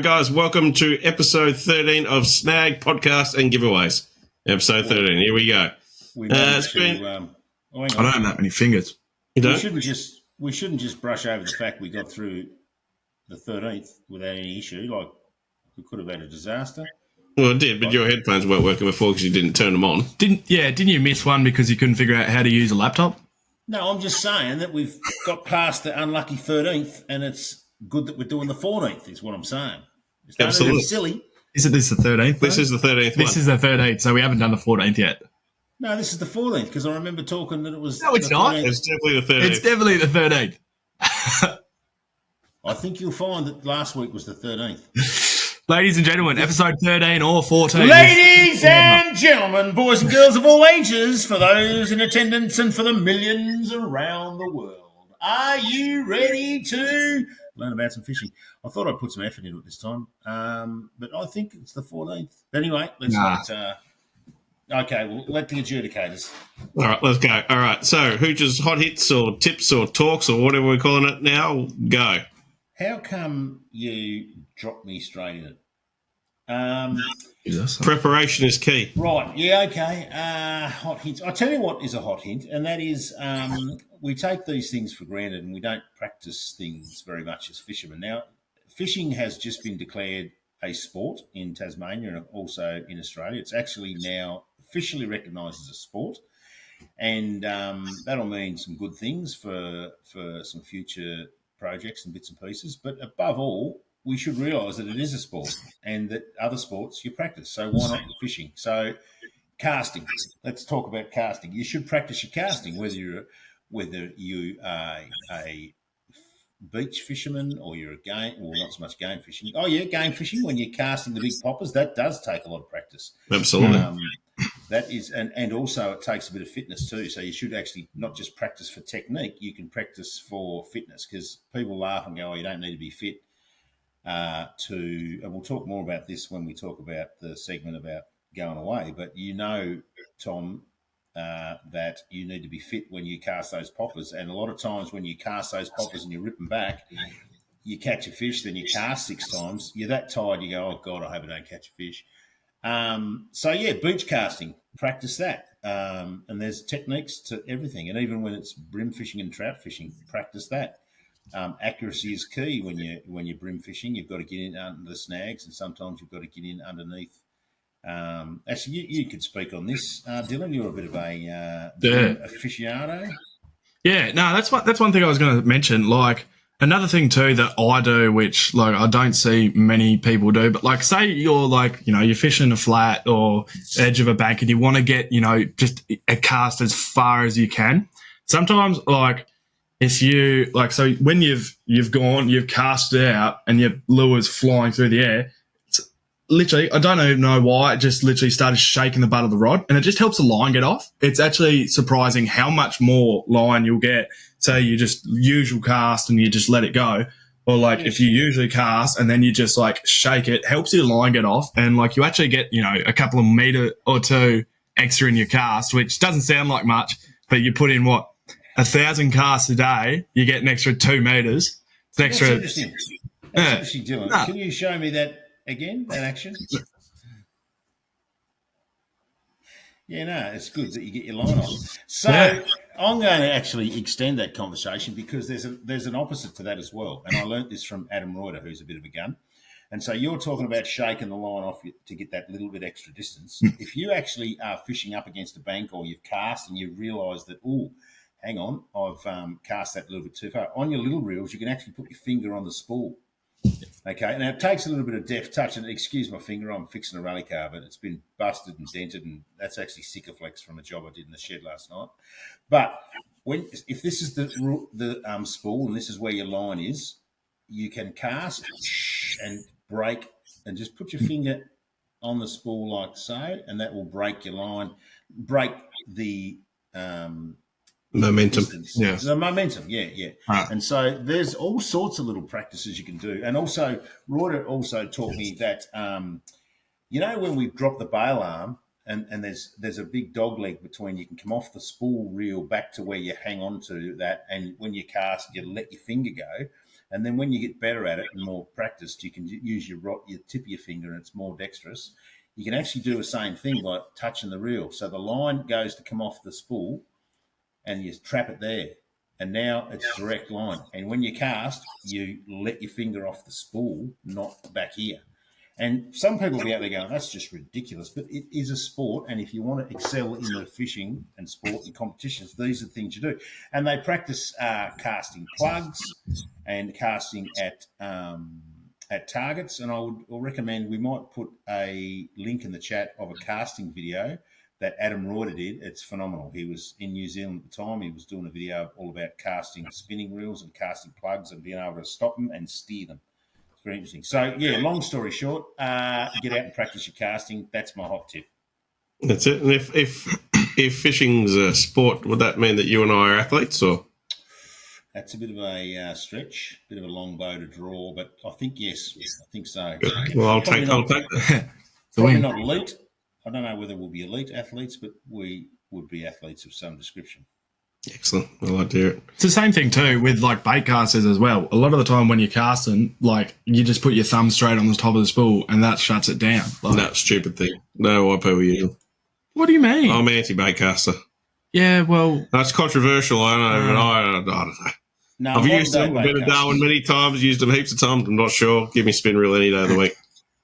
right, guys, welcome to episode 13 of Snag Podcast and Giveaways. Episode 13, here we go. We managed been... to. I don't have that many fingers. You don't? We shouldn't just brush over the fact we got through the 13th without any issue. Like, we could have had a disaster. Well, it did, but your headphones weren't working before because you didn't turn them on. Didn't you miss one because you couldn't figure out how to use a laptop? No, I'm just saying that we've got past the unlucky 13th, and it's good that we're doing the 14th. Is what I'm saying. It's Absolutely silly. Is this the 13th? This is the 13th. This is the 13th, so we haven't done the 14th yet. No, this is the 14th because I remember talking that it was. No, it's not. 13th. It's definitely the 13th. It's definitely the 13th. I think you'll find that last week was the 13th. Ladies and gentlemen, episode 13 or 14. Ladies and gentlemen, boys and girls of all ages, for those in attendance and for the millions around the world, are you ready to learn about some fishing? I thought I'd put some effort into it this time, but I think it's the 14th. Anyway, let's not... Okay, we'll let the adjudicators. All right, let's go. All right, so Hooch's hot hits or tips or talks or whatever we're calling it now, go. How come you dropped me straight in it? Preparation is key. Right, yeah, okay. Hot hints. I'll tell you what is a hot hint, and that is we take these things for granted and we don't practice things very much as fishermen. Now, fishing has just been declared a sport in Tasmania and also in Australia. It's actually now officially recognised as a sport, and that'll mean some good things for some future projects and bits and pieces. But above all, we should realise that it is a sport and that other sports you practice. So why not fishing? So casting. Let's talk about casting. You should practice your casting, whether you are a beach fisherman or you're a game, well, not so much game fishing. Oh yeah, game fishing. When you're casting the big poppers, that does take a lot of practice. Absolutely. That is, and also it takes a bit of fitness too. So you should actually not just practice for technique, you can practice for fitness, because people laugh and go, oh, you don't need to be fit and we'll talk more about this when we talk about the segment about going away. But Tom, that you need to be fit when you cast those poppers. And a lot of times when you cast those poppers and you rip them back, you catch a fish, then you cast 6 times. You're that tired, you go, oh, God, I hope I don't catch a fish. So, yeah, beach casting, practice that. And there's techniques to everything. And even when it's brim fishing and trout fishing, practice that. Accuracy is key when you're brim fishing. You've got to get in under the snags, and sometimes you've got to get in underneath. Actually, you could speak on this, Dylan. You're a bit of a aficionado. Yeah, no, that's one thing I was going to mention. Like, another thing too that I do, which like I don't see many people do, but like say you're like, you're fishing a flat or edge of a bank and you want to get, just a cast as far as you can. Sometimes like if you like, so when you've cast it out and your lure's flying through the air, literally, I don't even know why, it just literally started shaking the butt of the rod and it just helps the line get off. It's actually surprising how much more line you'll get. Say you just usual cast and you just let it go. Or like if you usually cast and then you just like shake it, helps your line get off. And like you actually get, a couple of metre or two extra in your cast, which doesn't sound like much, but you put in 1,000 casts a day, you get an extra 2 metres. It's an extra. That's interesting, Dylan. No. Can you show me that again, that action? Yeah, no, it's good that you get your line on. So I'm going to actually extend that conversation because there's an opposite to that as well. And I learnt this from Adam Reuter, who's a bit of a gun. And so you're talking about shaking the line off to get that little bit extra distance. If you actually are fishing up against a bank or you've cast and you realise that, oh, hang on, I've cast that a little bit too far. On your little reels, you can actually put your finger on the spool. Okay, now it takes a little bit of deft touch, and excuse my finger, I'm fixing a rally car, but it's been busted and dented, and that's actually Sikaflex from a job I did in the shed last night. But if this is the spool and this is where your line is, you can cast and break and just put your finger on the spool like so, and that will break your line, break the momentum. Yeah. The momentum, yeah. Right. And so there's all sorts of little practices you can do. And also, Reuter also taught me that, when we drop the bail arm and there's a big dog leg between, you can come off the spool reel back to where you hang on to that. And when you cast, you let your finger go. And then when you get better at it and more practiced, you can use your tip of your finger and it's more dexterous. You can actually do the same thing by touching the reel. So the line goes to come off the spool and you trap it there. And now it's direct line. And when you cast, you let your finger off the spool, not back here. And some people will be out there going, that's just ridiculous. But it is a sport. And if you want to excel in the fishing and sport and competitions, these are the things you do. And they practice casting plugs and casting at targets. And I would recommend we might put a link in the chat of a casting video that Adam Reuter did. It's phenomenal. He was in New Zealand at the time. He was doing a video all about casting spinning reels and casting plugs and being able to stop them and steer them. Very interesting. So, yeah, long story short, get out and practice your casting. That's my hot tip. That's it. And if fishing's a sport, would that mean that you and I are athletes, or? That's a bit of a stretch, bit of a long bow to draw, but I think yes, I think so. Good. Well, I'll take that. Probably not elite. I don't know whether we'll be elite athletes, but we would be athletes of some description. Excellent. I like to hear it. It's the same thing too with like bait casters as well. A lot of the time when you're casting, like you just put your thumb straight on the top of the spool and that shuts it down. Like, No, stupid thing. No, why people use them. what do you mean? I'm anti-bait caster. Yeah, well, That's controversial. I don't know. But I don't know. No, I've used them. I've been to Darwin many times. Used them heaps of times. I'm not sure. Give me spin reel any day of the week.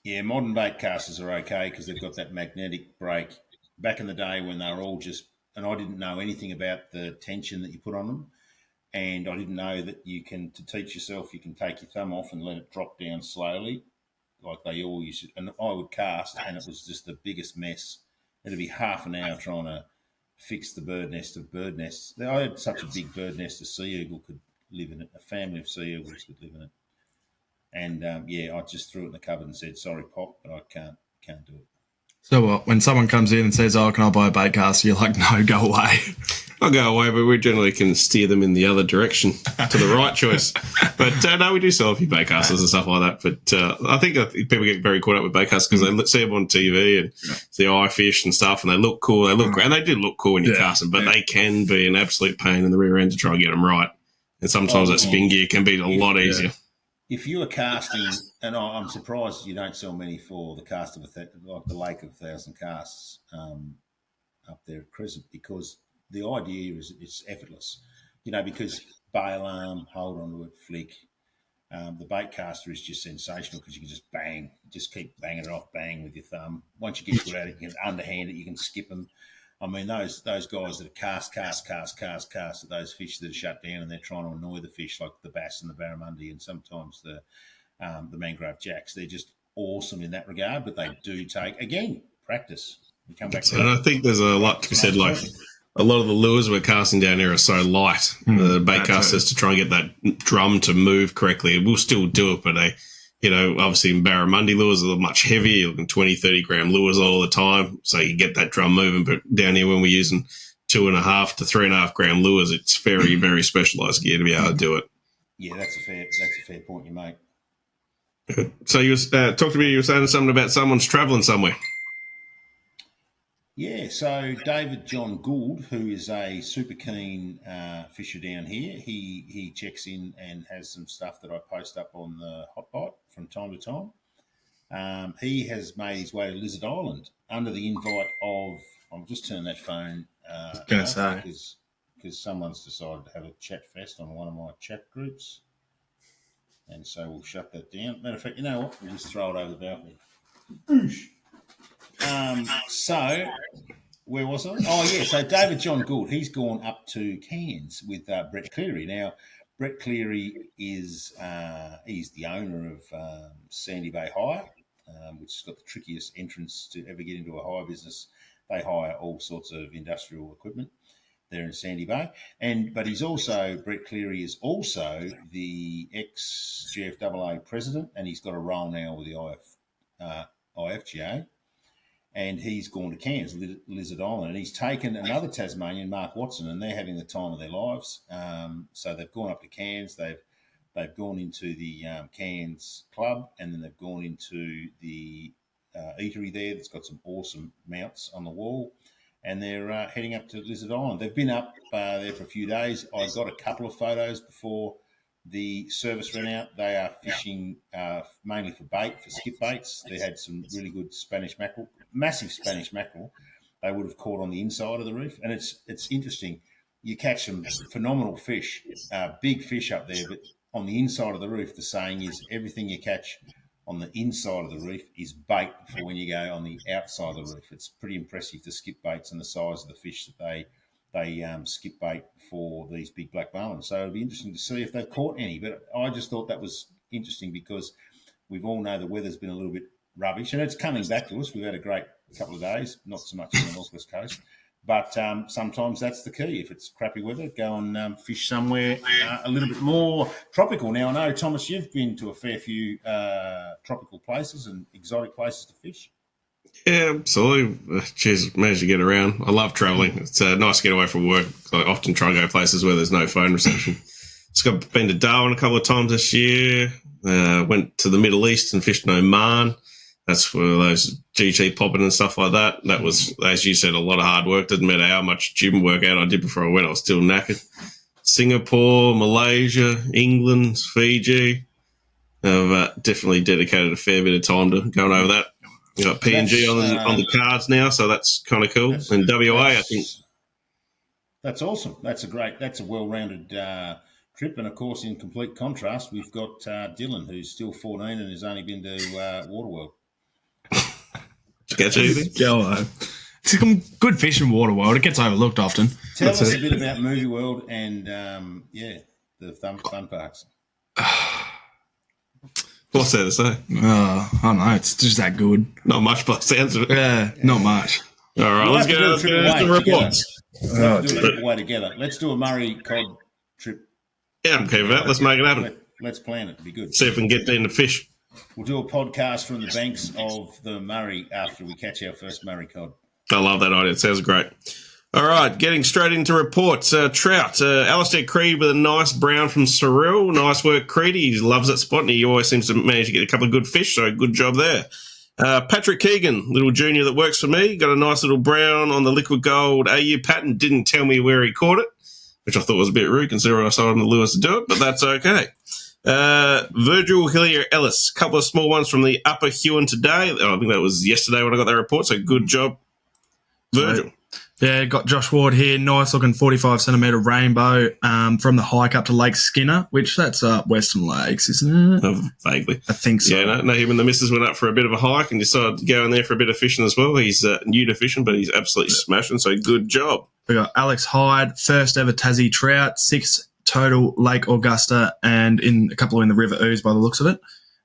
Yeah, modern bait casters are okay because they've got that magnetic brake. Back in the day when they were all just, and I didn't know anything about the tension that you put on them, and I didn't know that you can, to teach yourself, you can take your thumb off and let it drop down slowly, like they all used to. And I would cast, and it was just the biggest mess. It'd be half an hour trying to fix the bird nest of bird nests. I had such a big bird nest, a sea eagle could live in it, a family of sea eagles could live in it. And I just threw it in the cupboard and said, "Sorry, Pop, but I can't do it." so what? When someone comes in and says, "Oh, can I buy a bait caster?" You're like, "No, go away." I'll go away, but we generally can steer them in the other direction to the right choice. But no, we do sell a few bait casters and stuff like that. But I think people get very caught up with bait casters because they see them on TV and see eye fish and stuff, and they look cool. They look great, and they do look cool when you cast them. But they can be an absolute pain in the rear end to try and get them right. And sometimes that spin gear can be a lot easier. If you are casting, and I'm surprised you don't sell many for the cast of like the Lake of 1,000 Casts up there at Crescent, because the idea is it's effortless, because bail arm, hold onto it, flick. The bait caster is just sensational because you can just bang, just keep banging it off, bang with your thumb. Once you get good at it, you can underhand it, you can skip them. I mean, those guys that cast at those fish that are shut down and they're trying to annoy the fish, like the bass and the barramundi and sometimes the mangrove jacks, they're just awesome in that regard. But they do take, again, practice. You come back to and I think there's a lot to be said, like a lot of the lures we're casting down here are so light, the bait casters, to try and get that drum to move correctly. We'll still do it, but obviously in barramundi lures are much heavier. You're looking 20, 30 gram lures all the time. So you get that drum moving. But down here, when we're using 2.5 to 3.5 gram lures, it's very, very specialized gear to be able to do it. Yeah, that's a fair point you make. Good. So you talk to me, you were saying something about someone's traveling somewhere. Yeah, so David John Gould, who is a super keen fisher down here, he checks in and has some stuff that I post up on the Hot Bite from time to time. He has made his way to Lizard Island under the invite of, I'll just turn that phone off because someone's decided to have a chat fest on one of my chat groups. And so we'll shut that down. Matter of fact, you know what? We'll just throw it over the balcony. So, where was I? Oh, yeah. So, David John Gould, he's gone up to Cairns with Brett Cleary. Now, Brett Cleary is he's the owner of Sandy Bay Hire, which has got the trickiest entrance to ever get into a hire business. They hire all sorts of industrial equipment there in Sandy Bay. But he's also, Brett Cleary is also the ex-GFAA president, and he's got a role now with the IFGA. And he's gone to Cairns, Lizard Island, and he's taken another Tasmanian, Mark Watson, and they're having the time of their lives. So they've gone up to Cairns, they've gone into the Cairns club, and then they've gone into the eatery there that's got some awesome mounts on the wall, and they're heading up to Lizard Island. They've been up there for a few days. I got a couple of photos before the service ran out. They are fishing mainly for bait, for skip baits. They had some really good Spanish mackerel, massive Spanish mackerel. They would have caught on the inside of the reef, and it's interesting. You catch some phenomenal fish, big fish up there, but on the inside of the reef, the saying is everything you catch on the inside of the reef is bait for when you go on the outside of the reef. It's pretty impressive, the skip baits and the size of the fish that they skip bait for these big black marlins. So it'll be interesting to see if they've caught any. But I just thought that was interesting because we've all know the weather's been a little bit rubbish, and it's coming back to us. We've had a great couple of days, not so much on the northwest coast. But sometimes that's the key. If it's crappy weather, go and fish somewhere a little bit more tropical. Now, I know, Thomas, you've been to a fair few tropical places and exotic places to fish. Yeah, absolutely. Cheers, managed to get around. I love travelling. It's nice to get away from work. I often try and go places where there's no phone reception. Been to Darwin a couple of times this year. Went to the Middle East and fished in Oman. That's where those GT popping and stuff like that. That was, as you said, a lot of hard work. Doesn't matter how much gym workout I did before I went, I was still knackered. Singapore, Malaysia, England, Fiji. I've definitely dedicated a fair bit of time to going over that. You got PNG on the cards now, so that's kind of cool. And WA, I think. That's awesome. That's a well-rounded trip. And, of course, in complete contrast, we've got Dylan, who's still 14 and has only been to Waterworld. Catch anything? It's some good fish in Waterworld. It gets overlooked often. Tell us a bit about Movie World and, the fun parks. What's there to say? I don't know. It's just that good. Not much by the sounds of it. Yeah, not much. All right, let's go to the reports. We'll do a trip away together. Let's do a Murray cod trip. Yeah, I'm okay with that. Let's make it happen. Let's plan it. It'd be good. See if we can get there in the fish. We'll do a podcast from the banks of the Murray after we catch our first Murray cod. I love that idea. It sounds great. All right, getting straight into reports. Trout. Alistair Creed with a nice brown from Cyril. Nice work, Creed. He loves that spot, and he always seems to manage to get a couple of good fish, so good job there. Patrick Keegan, little junior that works for me, got a nice little brown on the liquid gold AU pattern. Didn't tell me where he caught it, which I thought was a bit rude considering I saw him the lures to do it, but that's okay. Virgil Hillier Ellis, a couple of small ones from the Upper Huon today. I think that was yesterday when I got that report, so good job, Virgil. Yeah, got Josh Ward here. Nice looking 45 centimetre rainbow from the hike up to Lake Skinner, which that's up Western Lakes, isn't it? Vaguely. I think so. Yeah, no, him and the missus went up for a bit of a hike and decided to go in there for a bit of fishing as well. He's new to fishing, but he's absolutely smashing, so good job. We got Alex Hyde, first ever Tassie trout, 6 total Lake Augusta, and in a couple in the River Ouse by the looks of it.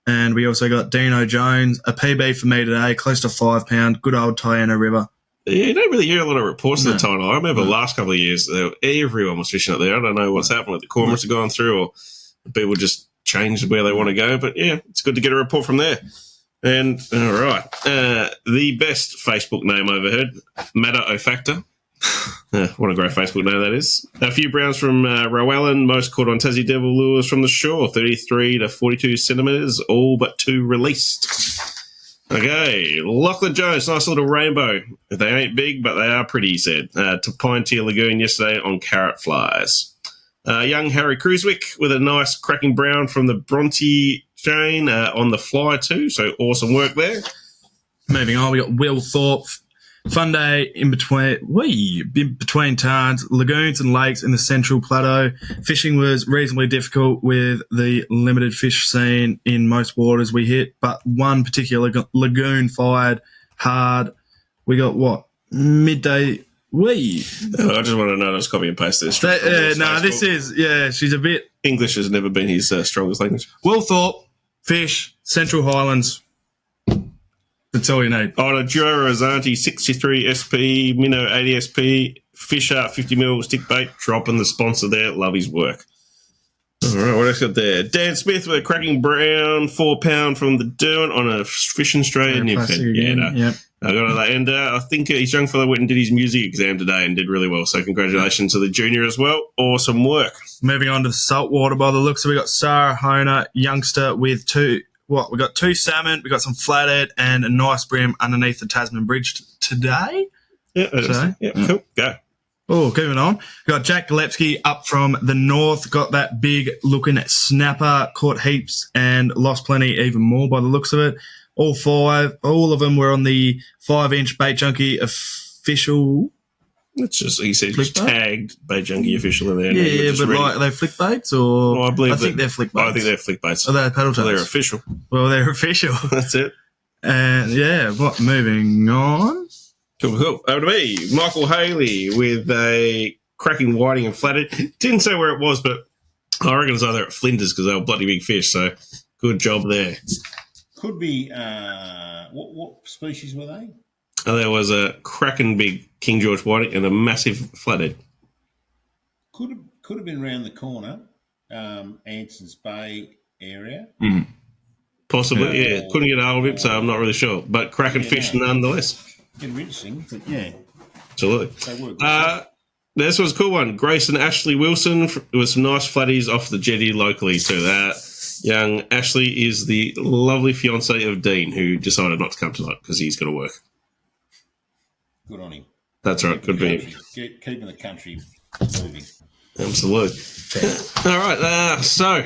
And we also got Dino Jones, a PB for me today, close to 5 pound, good old Tiana River. Yeah, you don't really hear a lot of reports of the time. I remember the last couple of years, everyone was fishing up there. I don't know what's happened with the cormorants have gone through or people just changed where they want to go. But, yeah, it's good to get a report from there. And, all right, the best Facebook name I've ever heard, Matter O Factor. What a great Facebook name that is. A few browns from Rowan, most caught on Tassie Devil lures from the shore, 33 to 42 centimetres, all but 2 released. Okay, Lachlan Jones, nice little rainbow. They ain't big, but they are pretty, he said. To Pine Tier Lagoon yesterday on carrot flies. Young Harry Cruiswick with a nice cracking brown from the Bronte chain on the fly too, so awesome work there. Moving on, we got Will Thorpe. Fun day in between tarns, lagoons and lakes in the Central Plateau. Fishing was reasonably difficult with the limited fish seen in most waters we hit, but one particular lagoon fired hard. We got what? Midday. I just want to know this copy and paste this. This is, she's a bit... English has never been his strongest language. Will Thorpe, fish, Central Highlands. That's all you need. On a Duo Rosanti 63 SP, Minnow 80 SP, Fisher 50mm stick bait, dropping the sponsor there. Love his work. All right, what else got there? Dan Smith with a cracking brown 4 pound from the Derwent on a Fishing Australia nymph. Yep. I got that. And I think his young fellow went and did his music exam today and did really well. So congratulations to the junior as well. Awesome work. Moving on to saltwater by the looks of it, we got Sarah Honer, youngster with we got 2 salmon, we got some flathead and a nice brim underneath the Tasman Bridge today. Yeah, cool. Go. Oh, moving on. Got Jack Gillespie up from the north. Got that big looking snapper. Caught heaps and lost plenty even more by the looks of it. All of them were on the 5-inch Bait Junkie official. It's just, he said, tagged Bait Junkie official in there. Yeah, but like, are they flick baits or? Well, I think they're flick baits. I think they're flick baits. Are they paddle tails? They're official. Well, they're official. That's it. And yeah, moving on. Cool. Over to me, Michael Haley with a cracking whiting and flathead. Didn't say where it was, but I reckon it's either at Flinders because they were bloody big fish. So good job there. Could be. What species were they? There was a cracking big King George whiting and a massive flathead. Could have been round the corner, Anson's Bay area. Mm. Possibly, yeah. Couldn't get hold of him, so I'm not really sure. But cracking fish nonetheless. Interesting, but yeah. Absolutely. This was a cool one. Grace and Ashley Wilson with some nice flatties off the jetty locally too. Young Ashley is the lovely fiance of Dean, who decided not to come tonight because he's got to work. Good on him. That's right. Good be him. Keeping the country moving. Absolutely. All right. So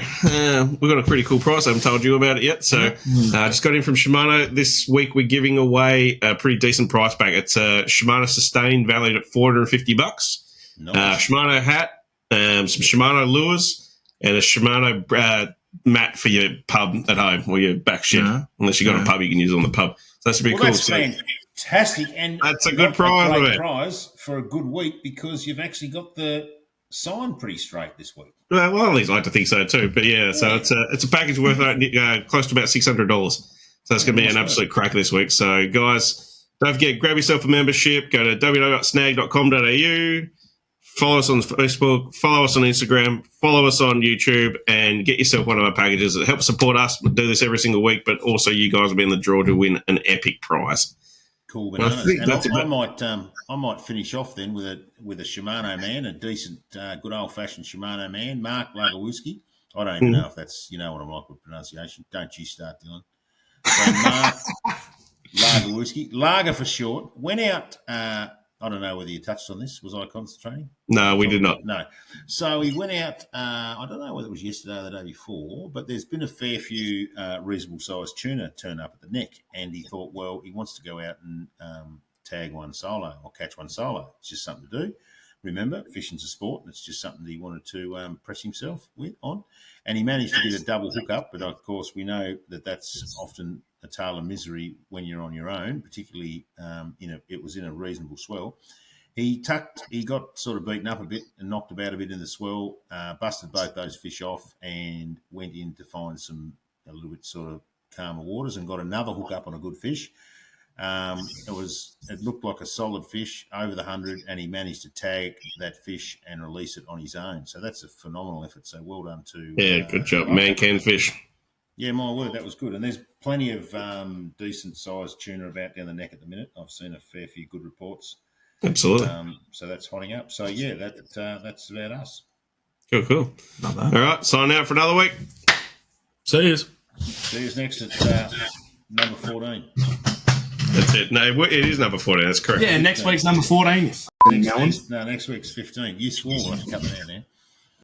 we've got a pretty cool price. I haven't told you about it yet. So just got in from Shimano. This week we're giving away a pretty decent price back. It's a Shimano Sustain valued at $450. Nice. Shimano hat, some Shimano lures, and a Shimano mat for your pub at home or your back shed. Unless you've got a pub, you can use it on the pub. So that's a bit cool. That's fantastic. And that's a good prize. A great prize for a good week because you've actually got the sign pretty straight this week. Well, at least I like to think so too. But yeah, so it's a package worth close to about $600. So it's going to be an absolute crack this week. So guys, don't forget, grab yourself a membership. Go to www.snagged.com.au. Follow us on Facebook, follow us on Instagram, follow us on YouTube, and get yourself one of our packages. It helps support us. We do this every single week, but also you guys will be in the draw to win an epic prize. Cool bananas. I might finish off then with a Shimano man, a decent, good old-fashioned Shimano man, Mark Lagerwski. I don't even know if that's, what I'm like with pronunciation. Don't you start, Dylan. So Mark Lagerwski, Lager for short, went out... I don't know whether you touched on this. Was I concentrating? No, we did not. No. So he went out, I don't know whether it was yesterday or the day before, but there's been a fair few reasonable-sized tuna turn up at the neck, and he thought, well, he wants to go out and tag one solo or catch one solo. It's just something to do. Remember, fishing's a sport, and it's just something that he wanted to press himself on. And he managed to get a double hookup, but of course we know that that's often a tale of misery when you're on your own, particularly it was in a reasonable swell. He got sort of beaten up a bit and knocked about a bit in the swell, busted both those fish off and went in to find a little bit sort of calmer waters and got another hookup on a good fish. It looked like a solid fish over the 100, and he managed to tag that fish and release it on his own. So that's a phenomenal effort. So well done to good job, man can fish. Yeah, my word, that was good. And there's plenty of decent sized tuna about down the neck at the minute. I've seen a fair few good reports. Absolutely. So that's hotting up. So yeah, that's about us. Cool. Not bad. All right, sign out for another week. See you next at number 14. That's it. No, it is number 14. That's correct. Yeah, next week's number 14. Next week's 15. You swore. I'll have to cut that out now.